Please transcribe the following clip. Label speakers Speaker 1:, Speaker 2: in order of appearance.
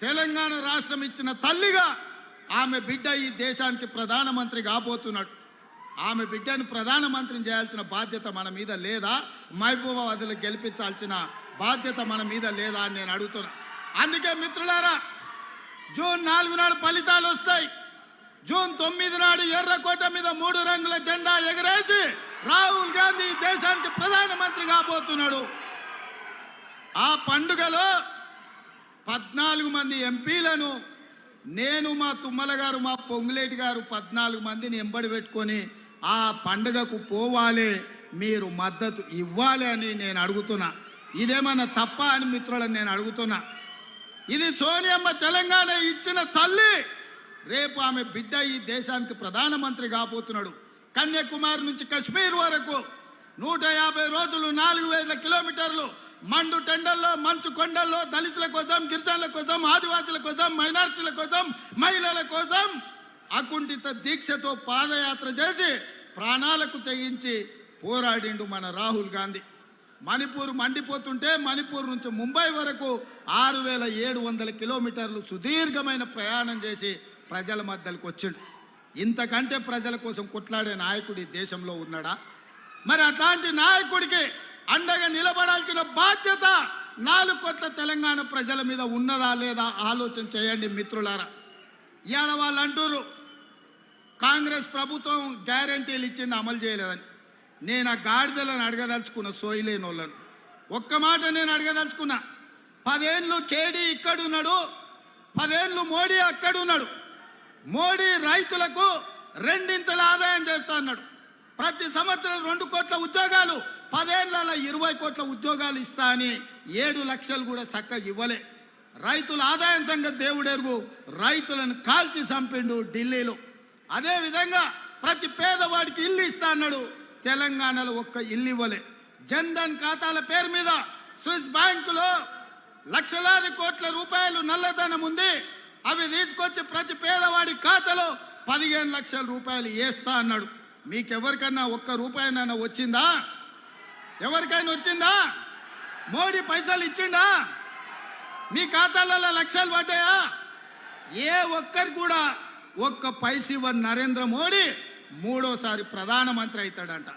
Speaker 1: తెలంగాణ రాష్ట్రం ఇచ్చిన తల్లిగా ఆమె బిడ్డ ఈ దేశానికి ప్రధానమంత్రి కాబోతున్నాడు. ఆమె బిడ్డను ప్రధానమంత్రిని చేయాల్సిన బాధ్యత మన మీద లేదా? మహబూబాబాద్లో గెలిపించాల్సిన బాధ్యత మన మీద లేదా అని నేను అడుగుతున్నా. అందుకే మిత్రులారా, జూన్ 4 నాడు ఫలితాలు వస్తాయి. జూన్ 9 నాడు ఎర్రకోట మీద 3 రంగుల జెండా ఎగరేసి రాహుల్ గాంధీ దేశానికి ప్రధానమంత్రి కాబోతున్నాడు. ఆ పండుగలో 14 మంది ఎంపీలను నేను, మా తుమ్మల గారు, మా పొంగులేటి గారు 14 మందిని ఎంబడి పెట్టుకొని ఆ పండుగకు పోవాలి, మీరు మద్దతు ఇవ్వాలి అని నేను అడుగుతున్నా. ఇదేమన్నా తప్ప అని మిత్రులను నేను అడుగుతున్నా. ఇది సోనియమ్మ తెలంగాణ ఇచ్చిన తల్లి. రేపు ఆమె బిడ్డ ఈ దేశానికి ప్రధానమంత్రి కాబోతున్నాడు. కన్యాకుమారి నుంచి కశ్మీర్ వరకు 150 రోజులు 4000 కిలోమీటర్లు మండు టెండల్లో, మంచు కొండల్లో దళితుల కోసం, గిరిజనుల కోసం, ఆదివాసుల కోసం, మైనారిటీల కోసం, మహిళల కోసం అకుంఠిత దీక్షతో పాదయాత్ర చేసి ప్రాణాలకు తెగించి పోరాడిండు మన రాహుల్ గాంధీ. మణిపూర్ మండిపోతుంటే మణిపూర్ నుంచి ముంబై వరకు 6700 కిలోమీటర్లు సుదీర్ఘమైన ప్రయాణం చేసి ప్రజల మధ్యలోకి వచ్చిండు. ఇంతకంటే ప్రజల కోసం కొట్లాడే నాయకుడు ఈ దేశంలో ఉన్నాడా? మరి అట్లాంటి నాయకుడికి అండగా నిలబడాల్సిన బాధ్యత 4 కోట్ల తెలంగాణ ప్రజల మీద ఉన్నదా లేదా ఆలోచన చేయండి మిత్రులారా. ఇవాళ వాళ్ళు అంటారు కాంగ్రెస్ ప్రభుత్వం గ్యారంటీలు ఇచ్చింది అమలు చేయలేదని. నేను ఆ గాడిదలను అడగదలుచుకున్న, సోయిలేని వాళ్ళను ఒక్క మాట నేను అడగదలుచుకున్నా. 10 ఏళ్ళు కేడీ ఇక్కడున్నాడు, 10 ఏళ్ళు మోడీ అక్కడున్నాడు. మోడీ రైతులకు 2 ఆదాయం చేస్తా అన్నాడు. ప్రతి సంవత్సరం 2 కోట్ల ఉద్యోగాలు, 10 ఏళ్ళ 20 కోట్ల ఉద్యోగాలు ఇస్తా అని 7 లక్షలు కూడా చక్కగా ఇవ్వలే. రైతుల ఆదాయం సంగతి దేవుడెరుగు, రైతులను కాల్చి చంపిండు ఢిల్లీలో. అదేవిధంగా ప్రతి పేదవాడికి ఇల్లు ఇస్తా అన్నాడు, తెలంగాణలో ఒక్క ఇల్లు ఇవ్వలే. జన్ధన్ ఖాతాల పేరు మీద స్విస్ బ్యాంకులో లక్షలాది కోట్ల రూపాయలు నల్లధనం ఉంది. అవి తీసుకొచ్చి ప్రతి పేదవాడి ఖాతాలో 15 లక్షల రూపాయలు వేస్తా అన్నాడు. మీకెవరికన్నా ఒక్క రూపాయనైనా వచ్చిందా? ఎవరికైనా వచ్చిందా? మోడీ పైసలు ఇచ్చిండా? మీ ఖాతాలలో లక్షలు పడ్డాయా? ఏ ఒక్కరు కూడా ఒక్క పైస ఇవ్వని నరేంద్ర మోడీ 3వ సారి ప్రధానమంత్రి అవుతాడంట.